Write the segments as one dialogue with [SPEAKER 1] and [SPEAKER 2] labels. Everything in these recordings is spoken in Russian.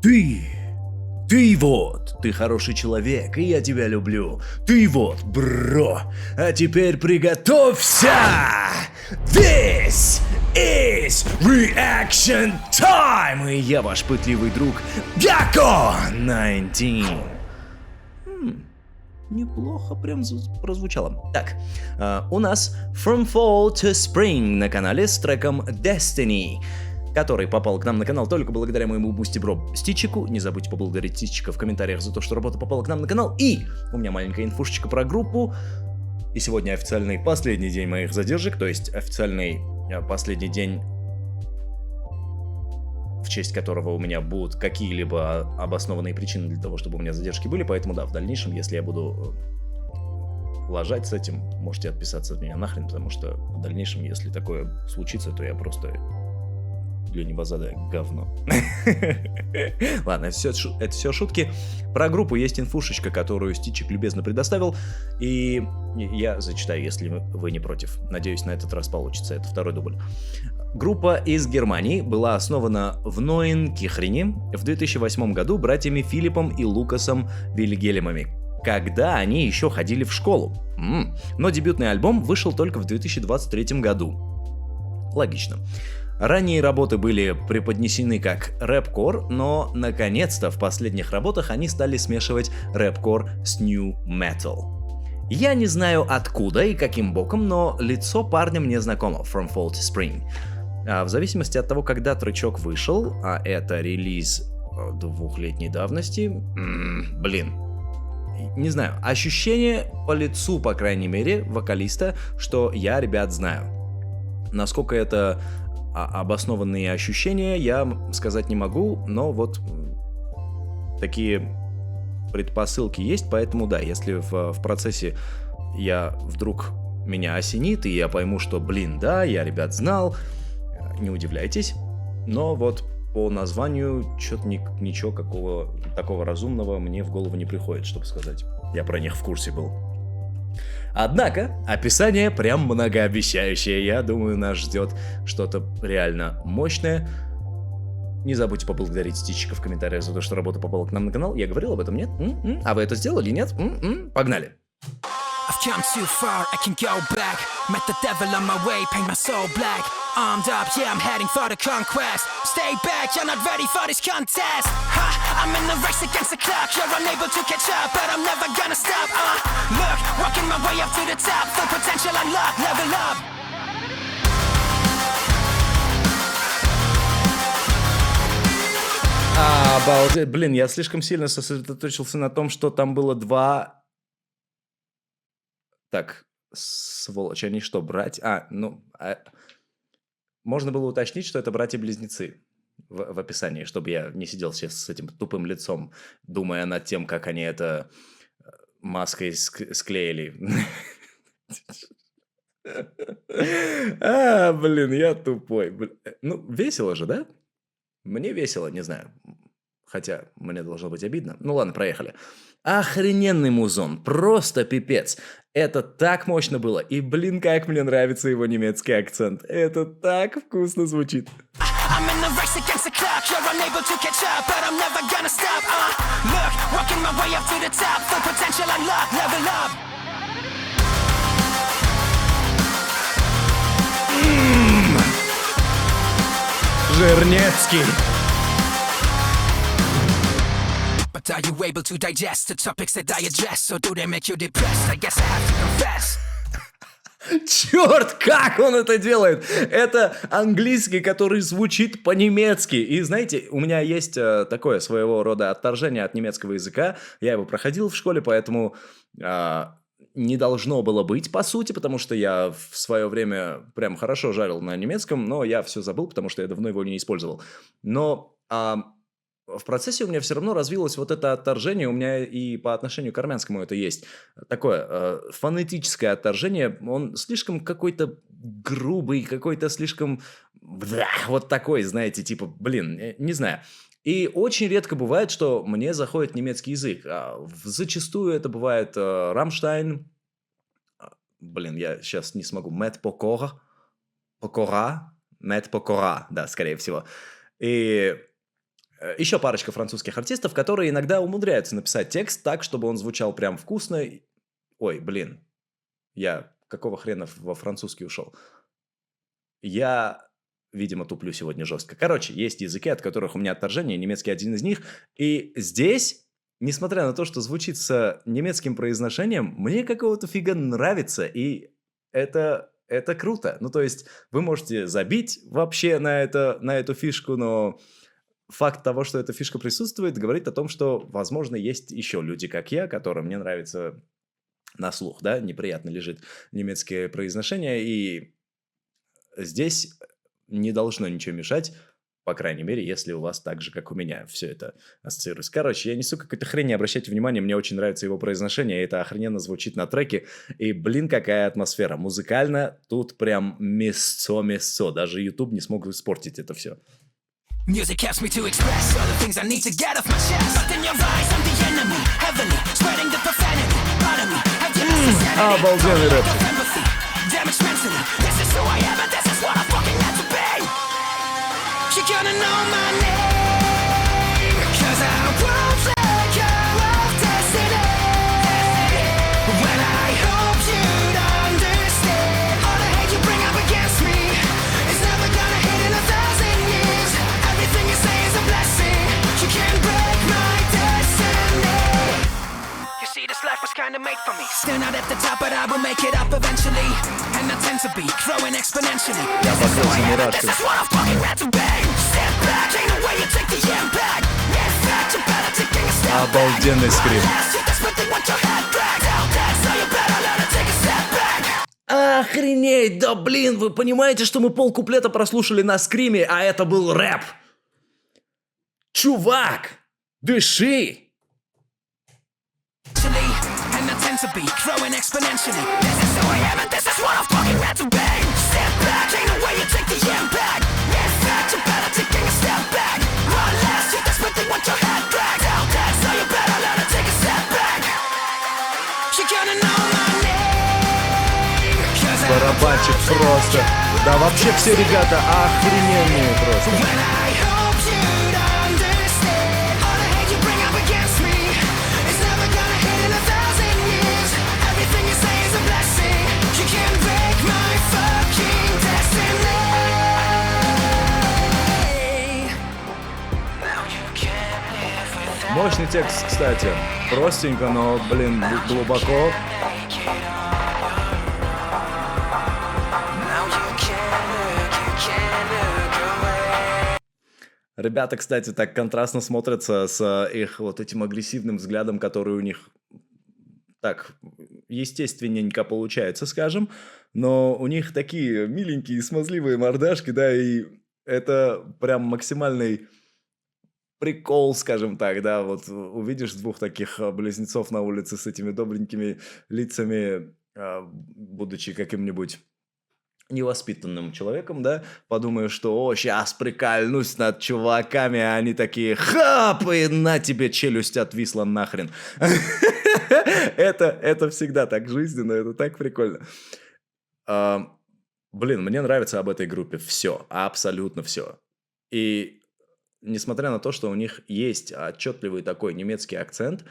[SPEAKER 1] Ты, ты вот, ты хороший человек, и я тебя люблю. Ты вот, бро, а теперь приготовься! This is reaction time! И я ваш пытливый друг Gakko19. Неплохо прям прозвучало. Так, у нас From Fall to Spring на канале с треком Destiny, который попал к нам на канал только благодаря моему бусти-бро Стичику. Не забудьте поблагодарить Стичика в комментариях за то, что работа попала к нам на канал. И у меня маленькая инфушечка про группу. И сегодня официальный последний день моих задержек, то есть официальный последний день, в честь которого у меня будут какие-либо обоснованные причины для того, чтобы у меня задержки были. Поэтому да, в дальнейшем, если я буду лажать с этим, можете отписаться от меня нахрен, потому что в дальнейшем, если такое случится, то я просто для невозадая говно. Ладно, это все шутки. Про группу есть инфушечка, которую Стичик любезно предоставил, и я зачитаю, если вы не против. Надеюсь, на этот раз получится. Это второй дубль. Группа из Германии была основана в Нойенкирхене в 2008 году братьями Филиппом и Лукасом Вильгельмами, когда они еще ходили в школу. Но дебютный альбом вышел только в 2023 году. Логично. Ранние работы были преподнесены как рэп-кор, но наконец-то в последних работах они стали смешивать рэп-кор с нью метал. Я не знаю откуда и каким боком, но лицо парня мне знакомо, From Fall to Spring. В зависимости от того, когда тречок вышел, а это релиз 2-летней давности, не знаю, ощущение по лицу, по крайней мере, вокалиста, что я, ребят, знаю. Насколько это обоснованные ощущения, я сказать не могу, но вот такие предпосылки есть, поэтому да, если в процессе вдруг меня осенит, и я пойму, что, да, я, ребят, знал, не удивляйтесь, но вот по названию что-то ничего такого разумного мне в голову не приходит, чтобы сказать. Я про них в курсе был. Однако, описание прям многообещающее. Я думаю, нас ждет что-то реально мощное. Не забудьте поблагодарить Стичика в комментариях за то, что работа попала к нам на канал. Я говорил об этом, нет? А вы это сделали, нет? Погнали!
[SPEAKER 2] I've come too far, I can go back. Met the devil on my way, paint my soul black. Armed up, yeah, I'm heading for the conquest. Stay back, you're not ready for this contest. I'm in the race against the clock. You're unable to catch up, but I'm never gonna stop. Look, walking my way up to the top. Full potential unlocked, level up.
[SPEAKER 1] Обалдеть. Я слишком сильно сосредоточился на том, что там было два... Так, сволочь, они что, братья? Можно было уточнить, что это братья-близнецы в описании, чтобы я не сидел сейчас с этим тупым лицом, думая над тем, как они это маской склеили. Я тупой. Весело же, да? Мне весело, не знаю. Хотя мне должно быть обидно. Ну ладно, проехали. Охрененный музон, просто пипец. Это так мощно было. И, как мне нравится его немецкий акцент. Это так вкусно звучит. Жирнецкий.
[SPEAKER 2] But are you able to digest the topics that I address? Or do they make you depressed? I guess I have to confess.
[SPEAKER 1] Черт, как он это делает! Это английский, который звучит по-немецки. И знаете, у меня есть такое своего рода отторжение от немецкого языка. Я его проходил в школе, поэтому не должно было быть, по сути, потому что я в свое время прям хорошо жарил на немецком, но я все забыл, потому что я давно его не использовал. Но... в процессе у меня все равно развилось вот это отторжение, у меня и по отношению к армянскому это есть. Такое фонетическое отторжение, он слишком какой-то грубый, какой-то слишком... вот такой, знаете, типа, не знаю. И очень редко бывает, что мне заходит немецкий язык. Зачастую это бывает Рамштайн, я сейчас не смогу, Мэт Покора, да, скорее всего. И... Еще парочка французских артистов, которые иногда умудряются написать текст так, чтобы он звучал прям вкусно. Ой, блин, я какого хрена во французский ушел? Я, видимо, туплю сегодня жестко. Короче, есть языки, от которых у меня отторжение, немецкий один из них. И здесь, несмотря на то, что звучит с немецким произношением, мне какого-то фига нравится, и это круто. Ну, то есть, вы можете забить вообще на эту фишку, но факт того, что эта фишка присутствует, говорит о том, что, возможно, есть еще люди, как я, которым мне нравится на слух, да, неприятно лежит немецкое произношение, и здесь не должно ничего мешать, по крайней мере, если у вас так же, как у меня, все это ассоциируется. Короче, я несу какую-то хрень, не обращайте внимания, мне очень нравится его произношение, это охрененно звучит на треке, и, блин, какая атмосфера. Музыкально тут прям мясцо, даже YouTube не смог испортить это все.
[SPEAKER 2] Music helps me to express all the things I need to get off my chest. But in your eyes, I'm the enemy, heavily spreading the profanity. Part of me, have you lost the sanity?
[SPEAKER 1] Обалденный рэп.
[SPEAKER 2] Empathy, damaged mentally. This is who I am, and this is what I fucking had to be. You're gonna know my name, 'cause I won't let go of destiny. When I hope you'd understand, all the hate you bring up against me is never gonna hit in 1,000 years. Everything you say is a blessing. You can't break my destiny. You see, this life was kinda made for me. Still not at the top, but I will make it up eventually. And I tend to be growing exponentially.
[SPEAKER 1] Я покрылся мурашками.
[SPEAKER 2] This is what I fucking had to be. Step back, ain't no way you take the impact. In fact, you better taking a step back.
[SPEAKER 1] Обалденный скрипт.
[SPEAKER 2] You desperately want your head back. Tell that, so you better learn to take a step back.
[SPEAKER 1] Охренеть, да блин, вы понимаете, что мы полкуплета прослушали на скриме, а это был рэп? Чувак, дыши!
[SPEAKER 2] And I tend to be growing exponentially. This is who I am, and this is what I fucking had to be. Step back, ain't no way you take the impact. In fact, you better taking a step back. Unless you desperately want your head back. Tell that, so you better learn to take a step back. You're gonna know my name. 'Cause I
[SPEAKER 1] Барабанчик просто. Да вообще все ребята охрененные просто.
[SPEAKER 2] When I hope you'd understand, all the hate you bring up against me is never gonna hit in 1,000 years. Everything you say is a blessing. You can't break my fucking destiny. Now you can't live without
[SPEAKER 1] Мощный текст, кстати. Простенько, но, блин, глубоко.
[SPEAKER 2] make it on your own. Now you can't look away.
[SPEAKER 1] Ребята, кстати, так контрастно смотрятся с их вот этим агрессивным взглядом, который у них так естественненько получается, скажем. Но у них такие миленькие, смазливые мордашки, да, и это прям максимальный прикол, скажем так, да, вот увидишь двух таких близнецов на улице с этими добренькими лицами, будучи каким-нибудь невоспитанным человеком, да, подумаешь, что, о, сейчас прикольнусь над чуваками, а они такие, хап, и на тебе челюсть отвисла нахрен. Это всегда так жизненно, это так прикольно. Блин, мне нравится об этой группе все, абсолютно все. И несмотря на то, что у них есть отчетливый такой немецкий акцент,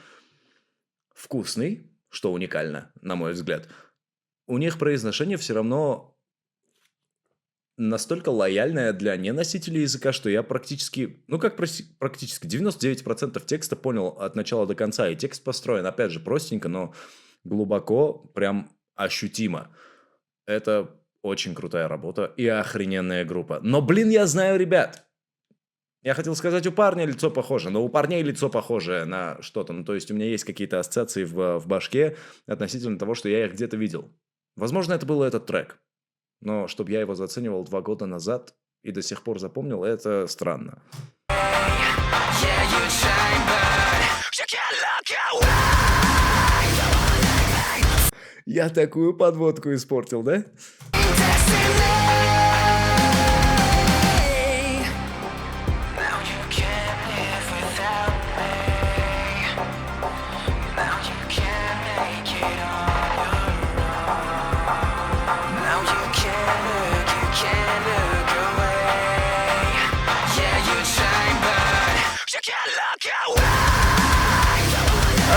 [SPEAKER 1] вкусный, что уникально, на мой взгляд, у них произношение все равно настолько лояльное для неносителей языка, что я практически, ну как практически, 99% текста понял от начала до конца, и текст построен, опять же, простенько, но глубоко, прям ощутимо. Это очень крутая работа и охрененная группа. Но, блин, я знаю ребят. Я хотел сказать, у парня лицо похоже, но у парней лицо похожее на что-то. Ну, то есть у меня есть какие-то ассоциации в башке относительно того, что я их где-то видел. Возможно, это был этот трек. Но чтобы я его заценивал 2 года назад и до сих пор запомнил, это странно.
[SPEAKER 2] Yeah, you shine, but you can't look away.
[SPEAKER 1] Я такую подводку испортил, да?
[SPEAKER 2] Destiny. Now you can't live without me. Now you can't make it on your own. Now you can't look away. Yeah, you shine, but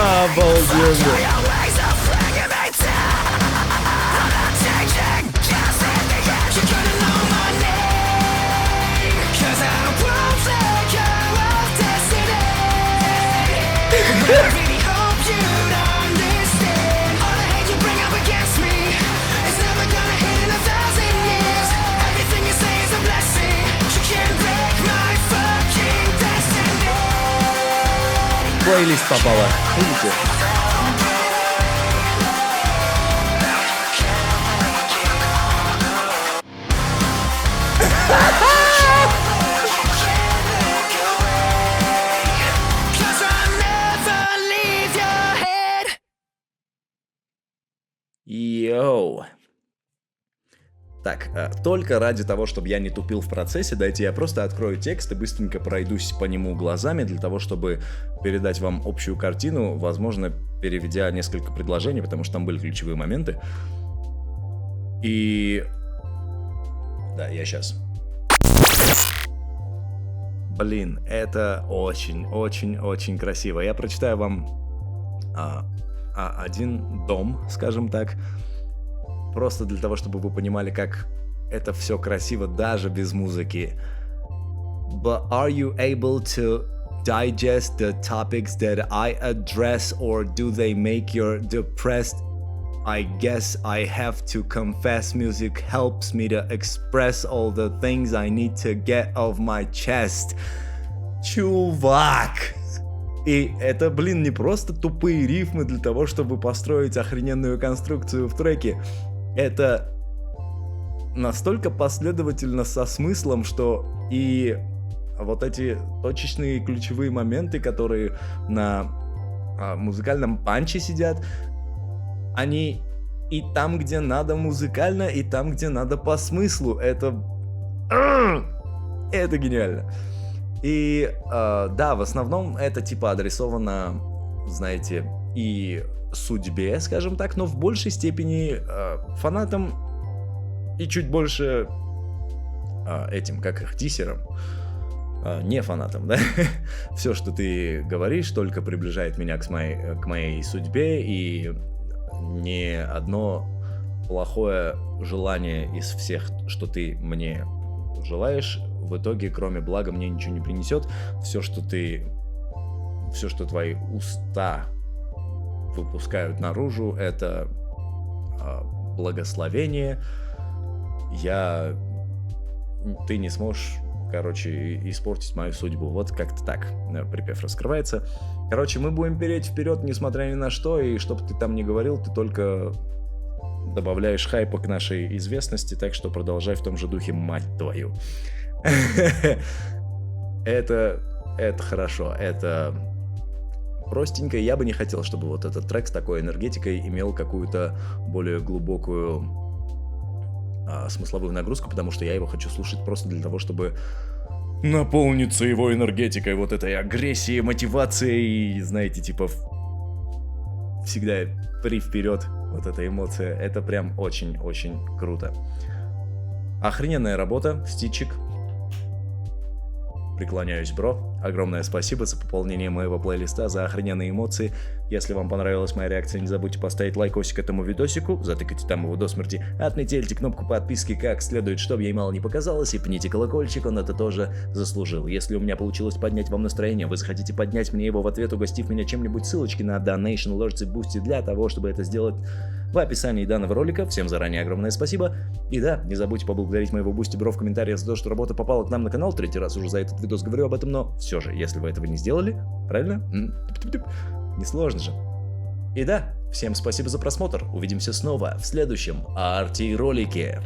[SPEAKER 1] Обалденно. Плейлист попала. Видите? Йоу. Так, только ради того, чтобы я не тупил в процессе, дайте я просто открою текст и быстренько пройдусь по нему глазами, для того, чтобы передать вам общую картину, возможно, переведя несколько предложений, потому что там были ключевые моменты. И... Да, я сейчас. Блин, это очень красиво. Я прочитаю вам один дом, скажем так, просто для того, чтобы вы понимали, как это все красиво даже без музыки. But are you able to digest the topics that I address, or do they make you depressed? I guess I have to confess, music helps me to express all the things I need to get off my chest. Чувак! И это, блин, не просто тупые рифмы для того, чтобы построить охрененную конструкцию в треке. Это настолько последовательно со смыслом, что и вот эти точечные ключевые моменты, которые на музыкальном панче сидят, они и там, где надо музыкально, и там, где надо по смыслу. Это гениально. И да, в основном это типа адресовано, знаете, и судьбе, скажем так, но в большей степени фанатам и чуть больше этим, как их, диссерам, не фанатам, да? Все, что ты говоришь, только приближает меня к моей судьбе, и ни одно плохое желание из всех, что ты мне желаешь, в итоге, кроме блага, мне ничего не принесет. Все, что твои уста выпускают наружу, это благословение. Ты не сможешь, короче, испортить мою судьбу. Вот как-то так припев раскрывается. Короче, мы будем переть вперед, несмотря ни на что, и что бы ты там ни говорил, ты только добавляешь хайпа к нашей известности, так что продолжай в том же духе, мать твою. Это хорошо, это простенько. Я бы не хотел, чтобы вот этот трек с такой энергетикой имел какую-то более глубокую смысловую нагрузку, потому что я его хочу слушать просто для того, чтобы наполниться его энергетикой, вот этой агрессией, мотивацией, знаете, типа всегда вперед, вот эта эмоция. Это прям очень-очень круто. Охрененная работа, стичик. Преклоняюсь, бро. Огромное спасибо за пополнение моего плейлиста, за охрененные эмоции. Если вам понравилась моя реакция, не забудьте поставить лайкосик этому видосику, затыкайте там его до смерти, отметьте кнопку подписки как следует, чтобы ей мало не показалось, и пните колокольчик, он это тоже заслужил. Если у меня получилось поднять вам настроение, вы захотите поднять мне его в ответ, угостив меня чем-нибудь, ссылочки на Donation, Alerts и Boosty для того, чтобы это сделать, в описании данного ролика. Всем заранее огромное спасибо. И да, не забудьте поблагодарить моего Boosty бро в комментариях за то, что работа попала к нам на канал. Третий раз уже за этот видос говорю об этом, но все же, если вы этого не сделали, правильно? Несложно же. И да, всем спасибо за просмотр. Увидимся снова в следующем RT ролике.